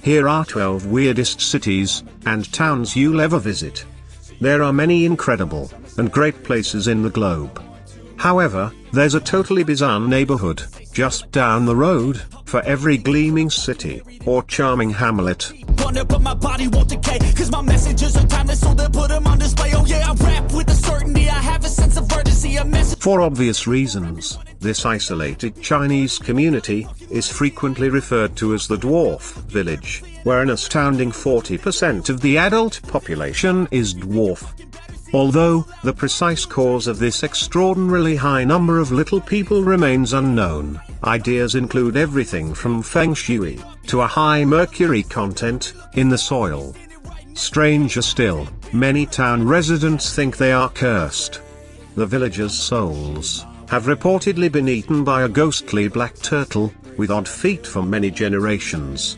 Here are 12 weirdest cities and towns you'll ever visit. There are many incredible and great places in the globe. However, there's a totally bizarre neighborhood just down the road for every gleaming city or charming hamlet. But my body won't decay, cause my messages are timeless, so they put them on display. Oh yeah, I rap with a certainty, I have a sense of urgency, a message. For obvious reasons, this isolated Chinese community is frequently referred to as the Dwarf Village, where an astounding 40% of the adult population is dwarf. Although, the precise cause of this extraordinarily high number of little people remains unknown, ideas include everything from feng shui to a high mercury content in the soil. Stranger still, many town residents think they are cursed. The villagers' souls have reportedly been eaten by a ghostly black turtle with odd feet for many generations.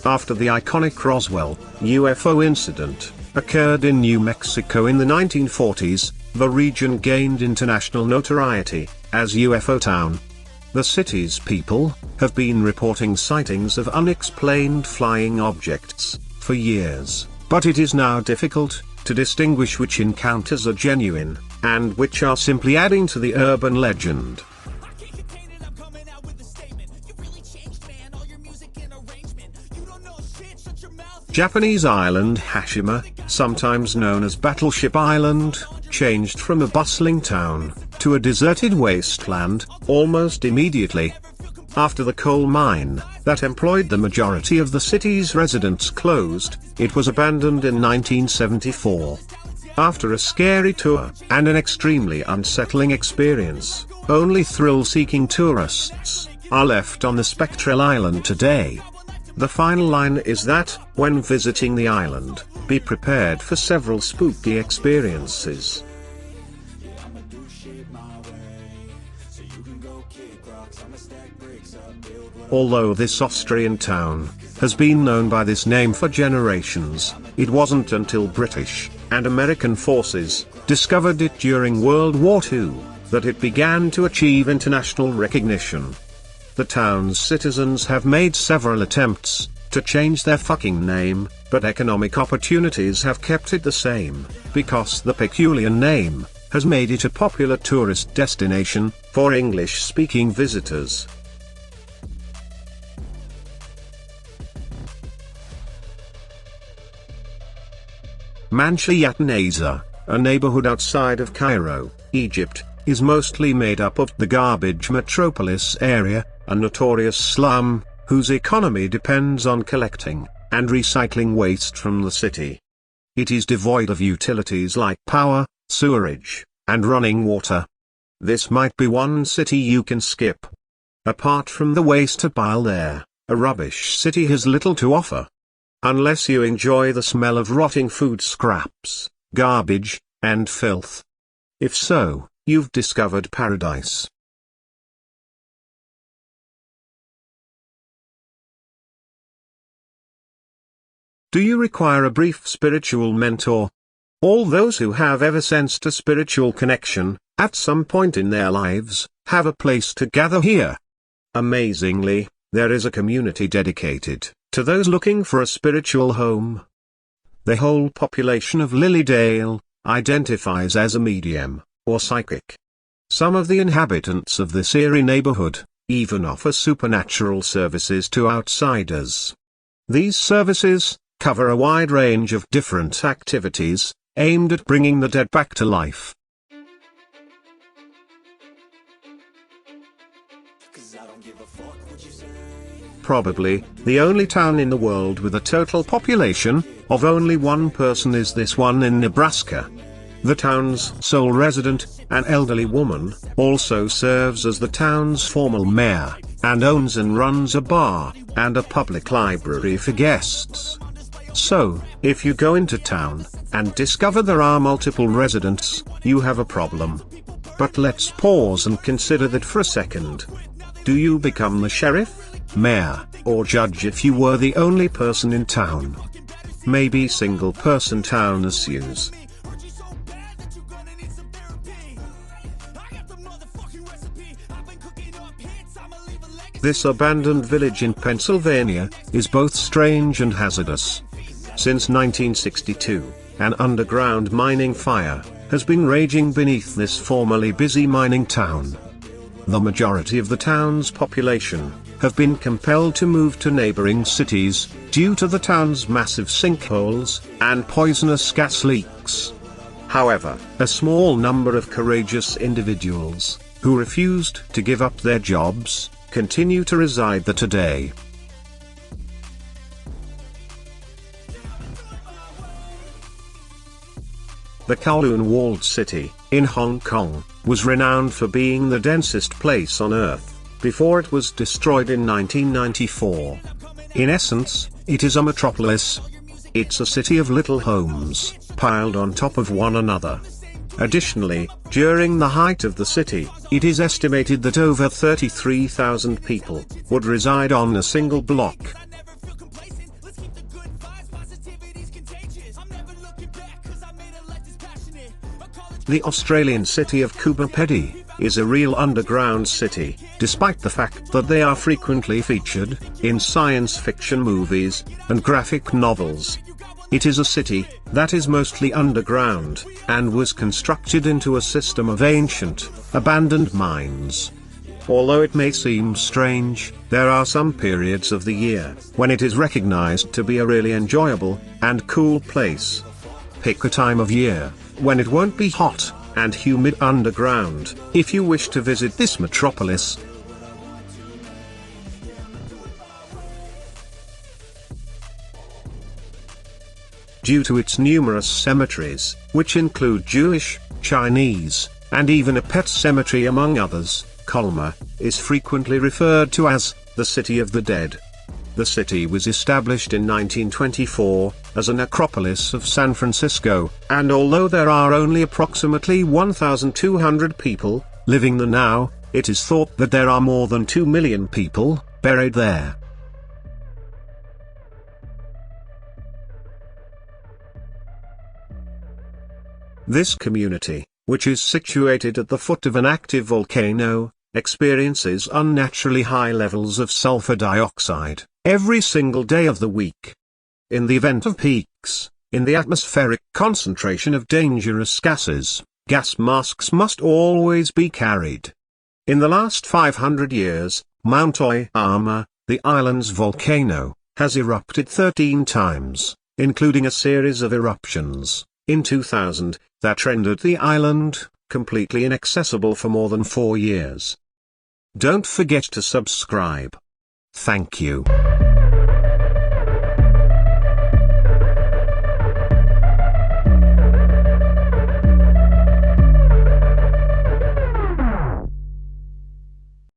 After the iconic Roswell UFO incident occurred in New Mexico in the 1940s, the region gained international notoriety as UFO Town. The city's people have been reporting sightings of unexplained flying objects for years, but it is now difficult to distinguish which encounters are genuine and which are simply adding to the urban legend. Japanese island Hashima, sometimes known as Battleship Island, changed from a bustling town to a deserted wasteland almost immediately. After the coal mine that employed the majority of the city's residents closed, it was abandoned in 1974. After a scary tour and an extremely unsettling experience, only thrill-seeking tourists are left on the spectral island today. The final line is that, when visiting the island, be prepared for several spooky experiences. Although this Austrian town has been known by this name for generations, it wasn't until British and American forces discovered it during World War II that it began to achieve international recognition. The town's citizens have made several attempts to change their fucking name, but economic opportunities have kept it the same, because the peculiar name has made it a popular tourist destination for English-speaking visitors. Manshiyat-Naza, a neighborhood outside of Cairo, Egypt, is mostly made up of the garbage metropolis area, a notorious slum, whose economy depends on collecting and recycling waste from the city. It is devoid of utilities like power, sewerage, and running water. This might be one city you can skip. Apart from the waste pile there, a rubbish city has little to offer. Unless you enjoy the smell of rotting food scraps, garbage, and filth. If so, you've discovered paradise. Do you require a brief spiritual mentor? All those who have ever sensed a spiritual connection, at some point in their lives, have a place to gather here. Amazingly, there is a community dedicated to those looking for a spiritual home. The whole population of Lilydale identifies as a medium, or psychic. Some of the inhabitants of this eerie neighborhood even offer supernatural services to outsiders. These services cover a wide range of different activities, aimed at bringing the dead back to life. Probably, the only town in the world with a total population of only one person is this one in Nebraska. The town's sole resident, an elderly woman, also serves as the town's formal mayor, and owns and runs a bar and a public library for guests. So, if you go into town and discover there are multiple residents, you have a problem. But let's pause and consider that for a second. Do you become the sheriff, mayor, or judge if you were the only person in town? Maybe single-person town ensues. This abandoned village in Pennsylvania is both strange and hazardous. Since 1962, an underground mining fire has been raging beneath this formerly busy mining town. The majority of the town's population have been compelled to move to neighboring cities due to the town's massive sinkholes and poisonous gas leaks. However, a small number of courageous individuals who refused to give up their jobs continue to reside there today. The Kowloon-walled city, in Hong Kong, was renowned for being the densest place on Earth, before it was destroyed in 1994. In essence, it is a metropolis. It's a city of little homes, piled on top of one another. Additionally, during the height of the city, it is estimated that over 33,000 people would reside on a single block. The Australian city of Coober Pedy is a real underground city, despite the fact that they are frequently featured in science fiction movies and graphic novels. It is a city that is mostly underground, and was constructed into a system of ancient, abandoned mines. Although it may seem strange, there are some periods of the year when it is recognized to be a really enjoyable and cool place. Pick a time of year when it won't be hot and humid underground if you wish to visit this metropolis. Due to its numerous cemeteries, which include Jewish, Chinese, and even a pet cemetery among others, Colma is frequently referred to as the City of the Dead. The city was established in 1924 as a necropolis of San Francisco, and although there are only approximately 1,200 people living there now, it is thought that there are more than 2 million people buried there. This community, which is situated at the foot of an active volcano, experiences unnaturally high levels of sulfur dioxide every single day of the week. In the event of peaks in the atmospheric concentration of dangerous gases, gas masks must always be carried. In the last 500 years, Mount Oyama, the island's volcano, has erupted 13 times, including a series of eruptions in 2000 that rendered the island completely inaccessible for more than 4 years. Don't forget to subscribe. Thank you.